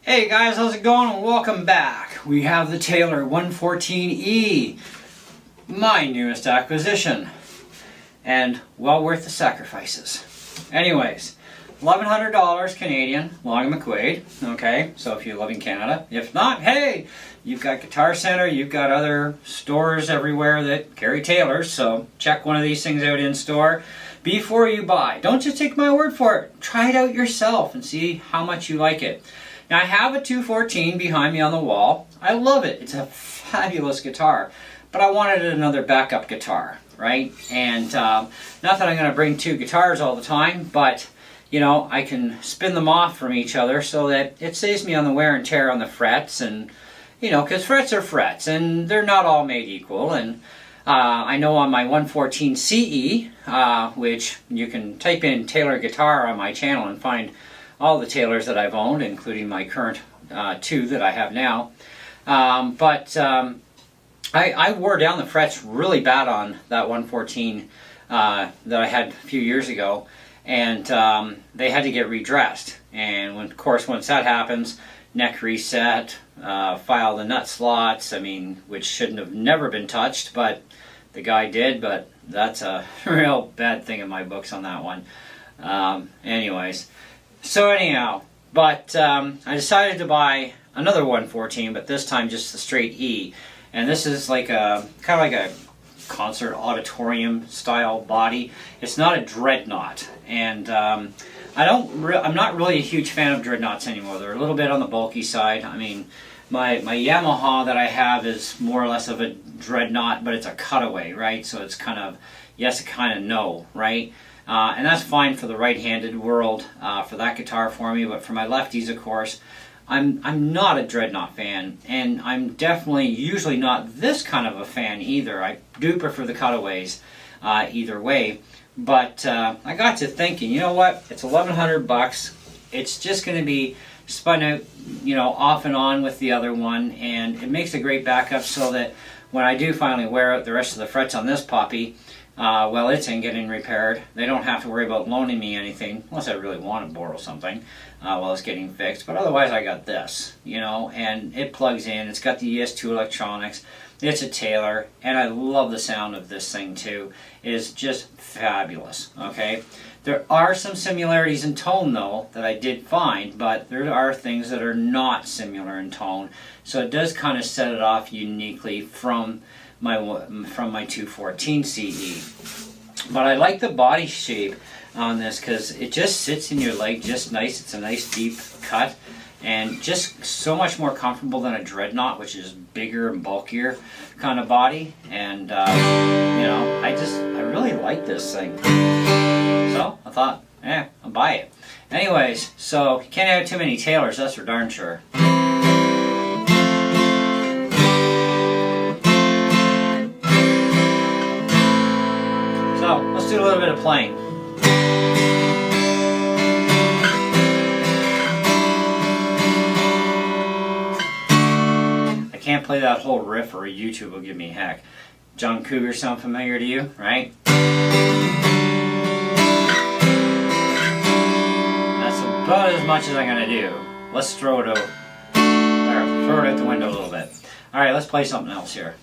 Hey guys, how's it going? And welcome back. We have the Taylor 114e, my newest acquisition, and well worth the sacrifices. Anyways, $1,100 Canadian, Long and McQuaid, okay, so if you live in Canada. If not, hey, you've got Guitar Center, you've got other stores everywhere that carry Taylors, so check one of these things out in store before you buy. Don't just take my word for it. Try it out yourself and see how much you like it. Now I have a 214 behind me on the wall. I love it. It's a fabulous guitar, but I wanted another backup guitar, right? And not that I'm going to bring two guitars all the time, but you know, I can spin them off from each other so that it saves me on the wear and tear on the frets, and you know, because frets are frets and they're not all made equal. And I know on my 114CE, which you can type in Taylor guitar on my channel and find all the Taylors that I've owned, including my current two that I have now. I wore down the frets really bad on that 114 that I had a few years ago, and they had to get redressed. And when, of course, once that happens, neck reset, file the nut slots, I mean, which shouldn't have never been touched, but the guy did, but that's a real bad thing in my books on that one. Anyways. So anyhow, but I decided to buy another 114, but this time just the straight E. And this is like a kind of like a concert auditorium style body. It's not a dreadnought, and I'm not really a huge fan of dreadnoughts anymore. They're a little bit on the bulky side. I mean, my Yamaha that I have is more or less of a dreadnought, but it's a cutaway, right? So it's kind of yes, kind of no, right? And that's fine for the right-handed world, for that guitar for me, but for my lefties, of course, I'm not a dreadnought fan, and I'm definitely usually not this kind of a fan either. I do prefer the cutaways either way, but I got to thinking, you know what, it's $1,100, it's just going to be spun out, you know, off and on with the other one, and it makes a great backup so that when I do finally wear out the rest of the frets on this puppy, while it's in getting repaired, they don't have to worry about loaning me anything, unless I really want to borrow something while it's getting fixed. But otherwise I got this, you know, and it plugs in. It's got the ES2 electronics. It's a Taylor, and I love the sound of this thing too. It is just fabulous, okay? There are some similarities in tone though that I did find, but there are things that are not similar in tone. So it does kind of set it off uniquely from my 214 CE. But I like the body shape on this because it just sits in your leg just nice. It's a nice deep cut and just so much more comfortable than a dreadnought, which is bigger and bulkier kind of body. And you know, I really like this thing. So I thought, I'll buy it. Anyways, so you can't have too many Taylors, that's for darn sure. So let's do a little bit of playing. I can't play that whole riff or YouTube will give me heck. John Cougar sound familiar to you, right? That's about as much as I'm gonna do. Let's throw it out the window a little bit. Alright, let's play something else here.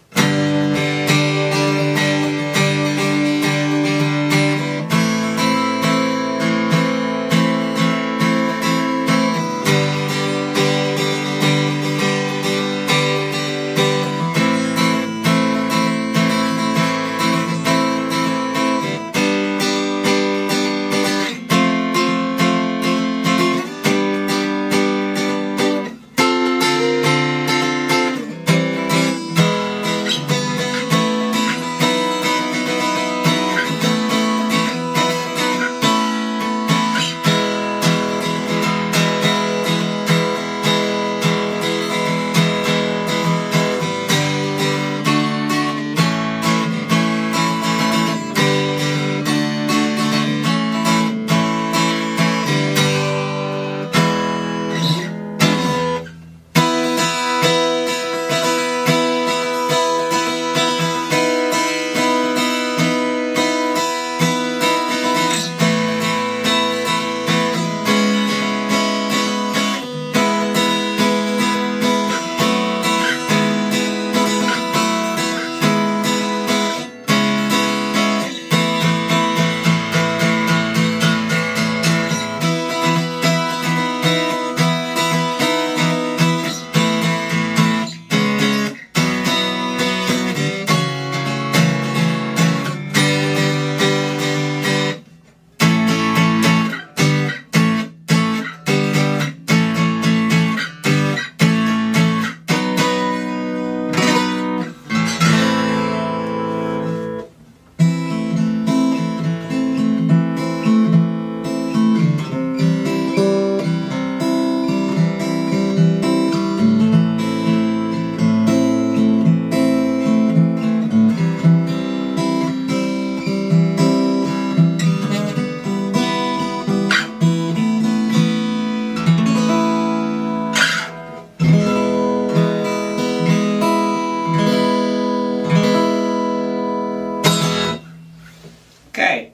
Okay,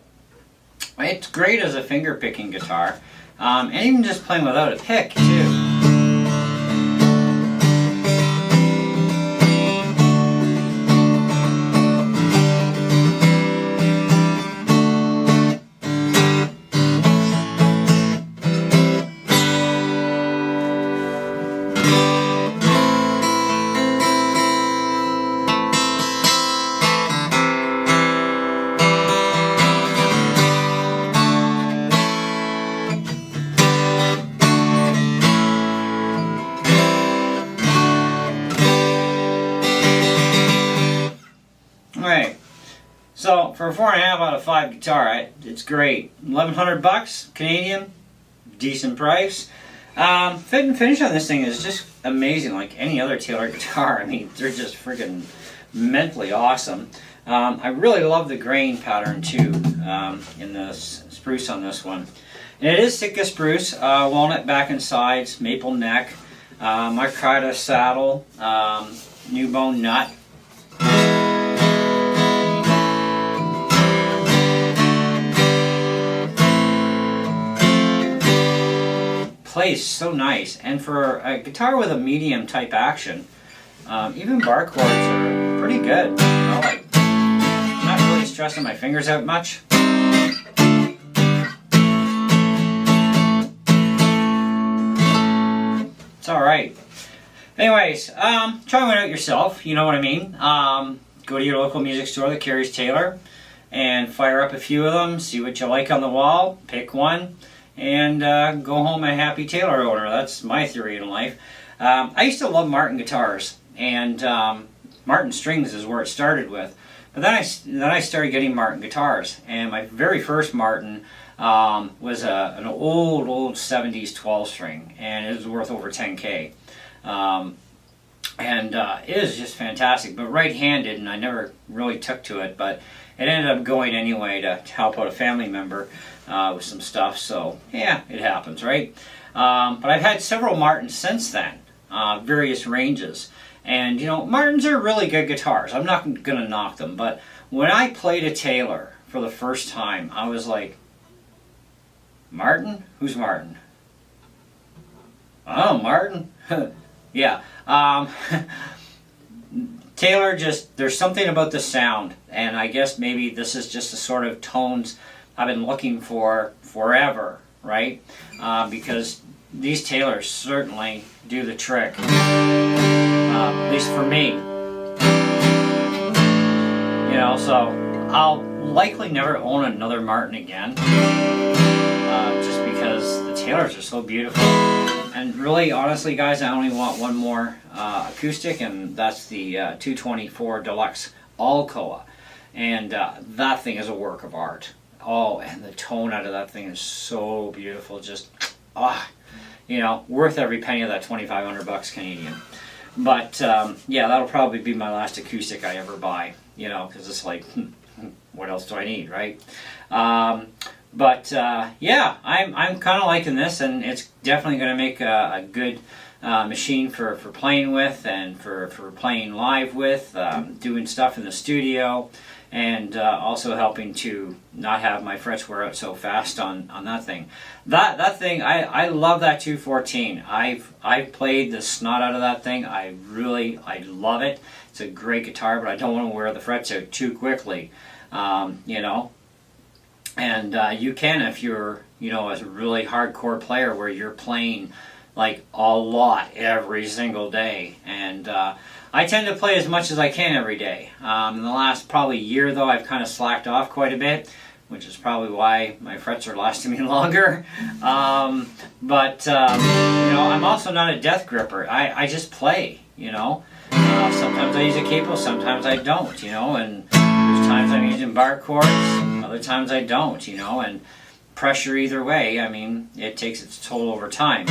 it's great as a finger picking guitar, and even just playing without a pick too. Alright, so for a 4.5 out of 5 guitar, it's great. 1,100 bucks Canadian, decent price. Fit and finish on this thing is just amazing, like any other Taylor guitar. I mean, they're just freaking mentally awesome. I really love the grain pattern too in the spruce on this one. And it is Sitka spruce, walnut back and sides, maple neck, micarta saddle, new bone nut. Plays so nice, and for a guitar with a medium type action, even bar chords are pretty good. You know, like, I'm not really stressing my fingers out much. It's alright. Anyways, try one out yourself, you know what I mean. Go to your local music store that carries Taylor and fire up a few of them, see what you like on the wall, pick one, and go home a happy Taylor owner. That's my theory in life. I used to love Martin guitars, and Martin strings is where it started with. But then I started getting Martin guitars, and my very first Martin was an old 70s 12 string, and it was worth over 10K. It is just fantastic, but right-handed, and I never really took to it, but it ended up going anyway to help out a family member with some stuff, so yeah, it happens, right? But I've had several Martins since then, various ranges, and you know, Martins are really good guitars. I'm not going to knock them, but when I played a Taylor for the first time, I was like, Martin? Who's Martin? Oh, Martin? Yeah. Taylor just, there's something about the sound, and I guess maybe this is just the sort of tones I've been looking for forever, right? Because these Taylors certainly do the trick, at least for me. You know, so I'll likely never own another Martin again, just because the Taylors are so beautiful. And really, honestly, guys, I only want one more acoustic, and that's the 224 Deluxe Alcoa. And that thing is a work of art. Oh, and the tone out of that thing is so beautiful. Just, you know, worth every penny of that 2,500 bucks Canadian. But yeah, that'll probably be my last acoustic I ever buy. You know, because it's like, what else do I need, right? Yeah, I'm kind of liking this, and it's definitely going to make a good machine for playing with, and for playing live with, doing stuff in the studio, and also helping to not have my frets wear out so fast on that thing. That thing, I love that 214. I've played the snot out of that thing. I love it. It's a great guitar, but I don't want to wear the frets out too quickly, you know. And you can, if you're, you know, a really hardcore player where you're playing like a lot every single day. And I tend to play as much as I can every day. In the last probably year, though, I've kind of slacked off quite a bit, which is probably why my frets are lasting me longer. You know, I'm also not a death gripper. I just play, you know. Sometimes I use a capo, sometimes I don't, you know, and there's times I'm using bar chords, other times I don't, you know, and pressure either way, I mean, it takes its toll over time.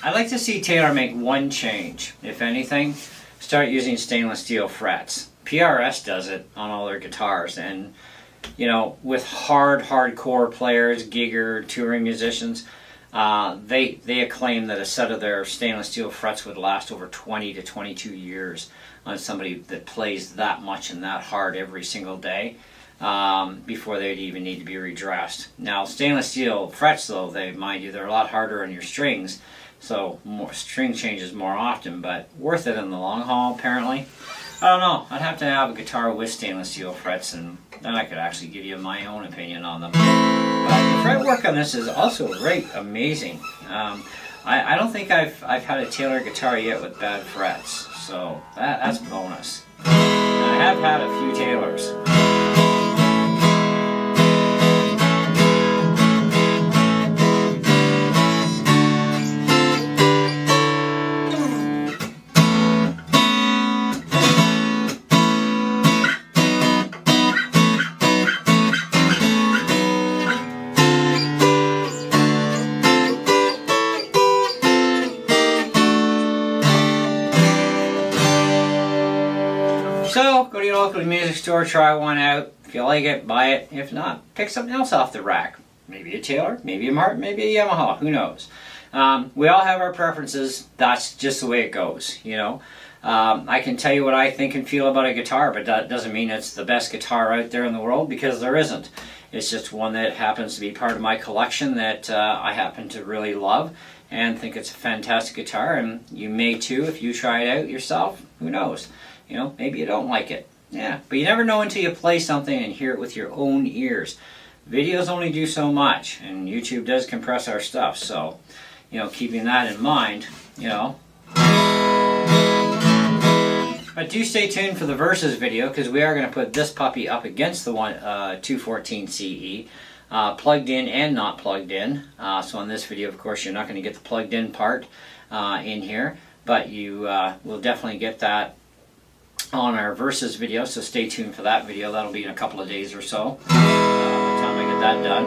I'd like to see Taylor make one change, if anything, start using stainless steel frets. PRS does it on all their guitars, and you know, with hardcore players, gigger, touring musicians, They claim that a set of their stainless steel frets would last over 20 to 22 years on somebody that plays that much and that hard every single day, before they'd even need to be redressed. Now, stainless steel frets, though, mind you, they're a lot harder on your strings, so more string changes more often, but worth it in the long haul, apparently. I don't know. I'd have to have a guitar with stainless steel frets, and then I could actually give you my own opinion on them. But the fretwork on this is also right amazing. I don't think I've had a Taylor guitar yet with bad frets, so that's bonus. And I have had a few Taylors. So, go to your local music store, try one out. If you like it, buy it. If not, pick something else off the rack. Maybe a Taylor, maybe a Martin, maybe a Yamaha, who knows. We all have our preferences. That's just the way it goes, you know. I can tell you what I think and feel about a guitar, but that doesn't mean it's the best guitar out there in the world, because there isn't. It's just one that happens to be part of my collection that I happen to really love and think it's a fantastic guitar, and you may too if you try it out yourself. Who knows? You know, maybe you don't like it. Yeah, but you never know until you play something and hear it with your own ears. Videos only do so much, and YouTube does compress our stuff, so, you know, keeping that in mind, you know. But do stay tuned for the Versus video, because we are going to put this puppy up against the 214CE, plugged in and not plugged in. So in this video, of course, you're not going to get the plugged in part in here, but you will definitely get that on our Versus video, so stay tuned for that video. That'll be in a couple of days or so, by the time I get that done.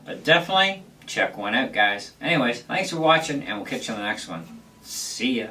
But definitely check one out, guys. Anyways, thanks for watching, and we'll catch you on the next one. See ya.